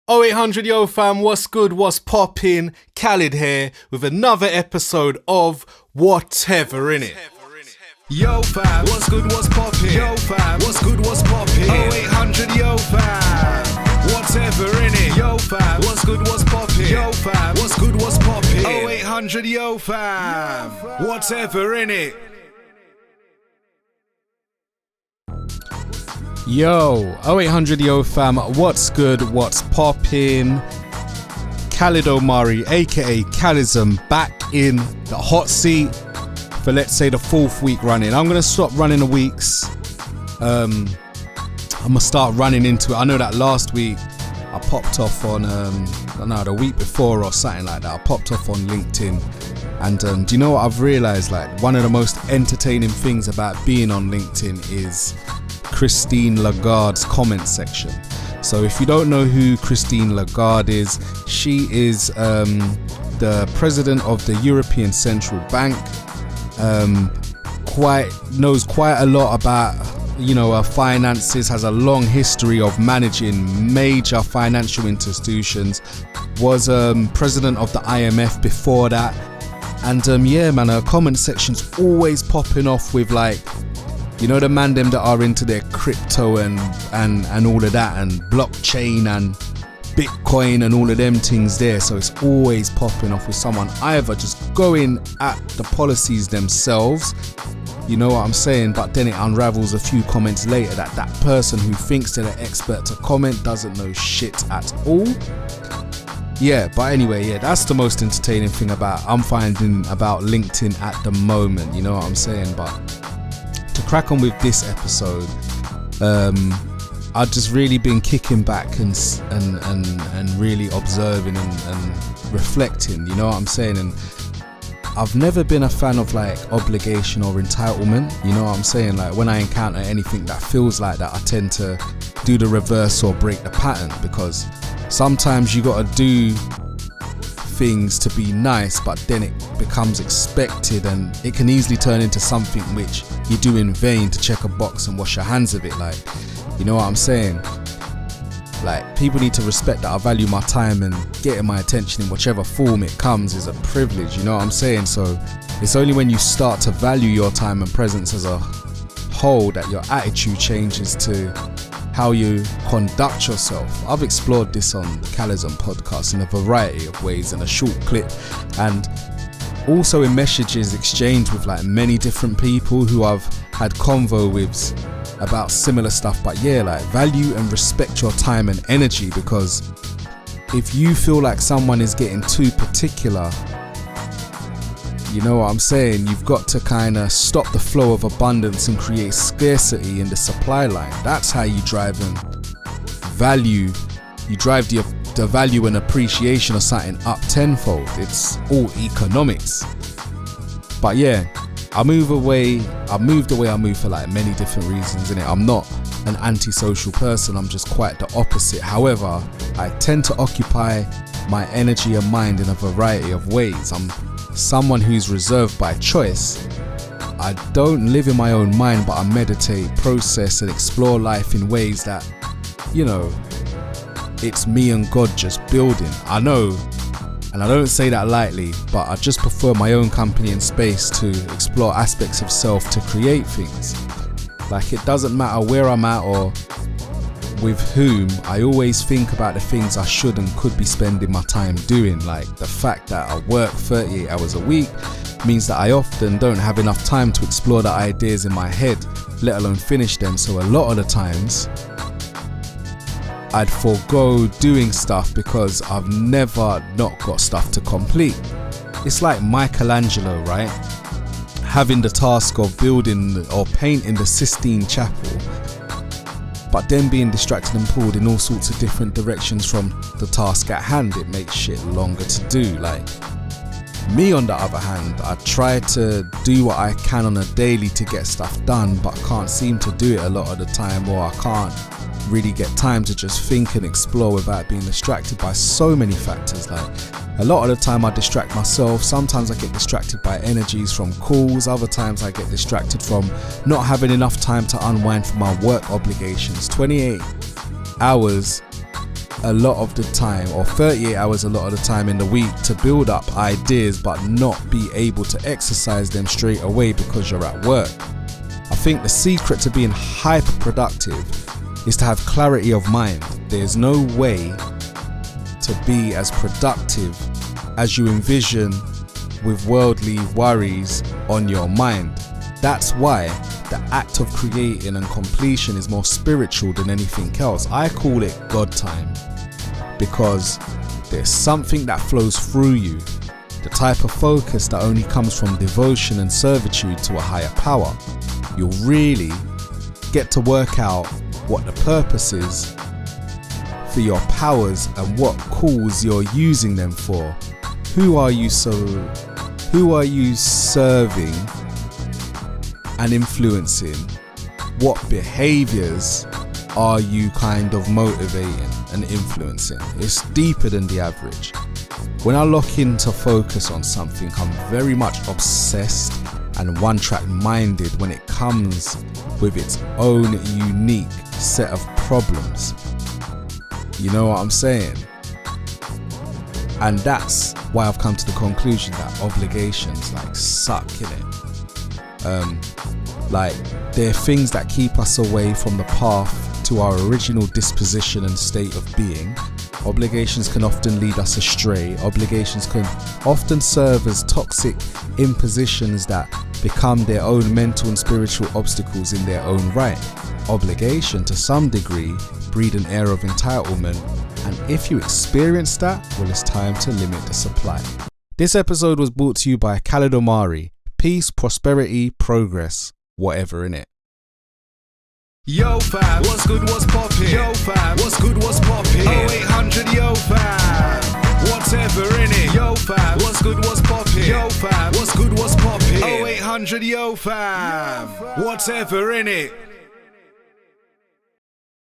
0800 yo fam, what's good, what's poppin'? Khalid here with another episode of WHTVRINNIT. Yo fam, what's good, what's poppin'? Yo fam, what's good, what's poppin'? 0800 yo fam, WHTVRINNIT. Yo fam, what's good, what's poppin'? Yo fam, what's good, what's poppin'? 0800 yo fam, WHTVRINNIT. Yo, 0800 yo fam, what's good, what's poppin'? Khalid Omari, aka Khalism, back in the hot seat for, let's say, the 4th week running. I'm gonna stop running the weeks. I'm gonna start running into it. I know that last week I popped off on I don't know, the week before or something like that. I popped off on LinkedIn, and do you know what I've realized? Like, one of the most entertaining things about being on LinkedIn is Christine Lagarde's comment section. So if you don't know who Christine Lagarde is, she is the president of the European Central Bank. Knows quite a lot about, her finances, has a long history of managing major financial institutions, was president of the IMF before that, and her comment section's always popping off with, like, the man them that are into their crypto and all of that, and blockchain and Bitcoin and all of them things there. So it's always popping off with someone either just going at the policies themselves, you know what I'm saying, but then it unravels a few comments later that person who thinks they're an expert to comment doesn't know shit at all. Yeah, but anyway, that's the most entertaining thing I'm finding about LinkedIn at the moment, you know what I'm saying. But to crack on with this episode, I've just really been kicking back and really observing and reflecting, you know what I'm saying. And I've never been a fan of, like, obligation or entitlement, you know what I'm saying. Like, when I encounter anything that feels like that, I tend to do the reverse or break the pattern, because sometimes you gotta do things to be nice, but then it becomes expected, and it can easily turn into something which you do in vain to check a box and wash your hands of it. Like, you know what I'm saying? Like, people need to respect that I value my time, and getting my attention in whichever form it comes is a privilege, you know what I'm saying? So it's only when you start to value your time and presence as a whole that your attitude changes to how you conduct yourself. I've explored this on the Khalism podcast in a variety of ways, in a short clip, and also in messages exchanged with, like, many different people who I've had convo with about similar stuff. But like, value and respect your time and energy, because if you feel like someone is getting too particular, you know what I'm saying, you've got to kind of stop the flow of abundance and create scarcity in the supply line. That's how you drive value. You drive the value and appreciation of something up tenfold. It's all economics. But I moved the way I move for, like, many different reasons, innit? I'm not an antisocial person, I'm just quite the opposite. However, I tend to occupy my energy and mind in a variety of ways. I'm someone who's reserved by choice. I don't live in my own mind, but I meditate, process, and explore life in ways that, it's me and God just building. I know, and I don't say that lightly, but I just prefer my own company and space to explore aspects of self, to create things. Like, it doesn't matter where I'm at or with whom, I always think about the things I should and could be spending my time doing. Like, the fact that I work 38 hours a week means that I often don't have enough time to explore the ideas in my head, let alone finish them. So a lot of the times I'd forego doing stuff because I've never not got stuff to complete. It's like Michelangelo, right? Having the task of building or painting the Sistine Chapel, but then being distracted and pulled in all sorts of different directions from the task at hand. It makes shit longer to do. Like, me, on the other hand, I try to do what I can on a daily to get stuff done, but can't seem to do it a lot of the time, or I can't really get time to just think and explore without being distracted by so many factors. Like, a lot of the time I distract myself. Sometimes I get distracted by energies from calls. Other times I get distracted from not having enough time to unwind from my work obligations. 28 hours a lot of the time, or 38 hours a lot of the time in the week, to build up ideas but not be able to exercise them straight away because you're at work. I think the secret to being hyper productive is to have clarity of mind. There's no way to be as productive as you envision with worldly worries on your mind. That's why the act of creating and completion is more spiritual than anything else. I call it God time, because there's something that flows through you, the type of focus that only comes from devotion and servitude to a higher power. You'll really get to work out what the purpose is for your powers and what cause you're using them for. Who are you serving and influencing? What behaviors are you kind of motivating and influencing? It's deeper than the average. When I lock into focus on something, I'm very much obsessed and one-track minded when it comes with its own unique set of problems. You know what I'm saying? And that's why I've come to the conclusion that obligations suck, innit? They're things that keep us away from the path to our original disposition and state of being. Obligations can often lead us astray. Obligations can often serve as toxic impositions that become their own mental and spiritual obstacles in their own right. Obligation, to some degree, breed an air of entitlement, and if you experience that, well, it's time to limit the supply. This episode was brought to you by Khalid Omari. Peace, prosperity, progress, whatever in it. Yo fam, what's good, what's poppin'? Yo fam, what's good, what's poppin'? 0800 yo fam, whatever in it? Yo fam, what's good, what's poppin'? Yo fam, what's good, what's poppin'? 0800 yo fam, whatever in it?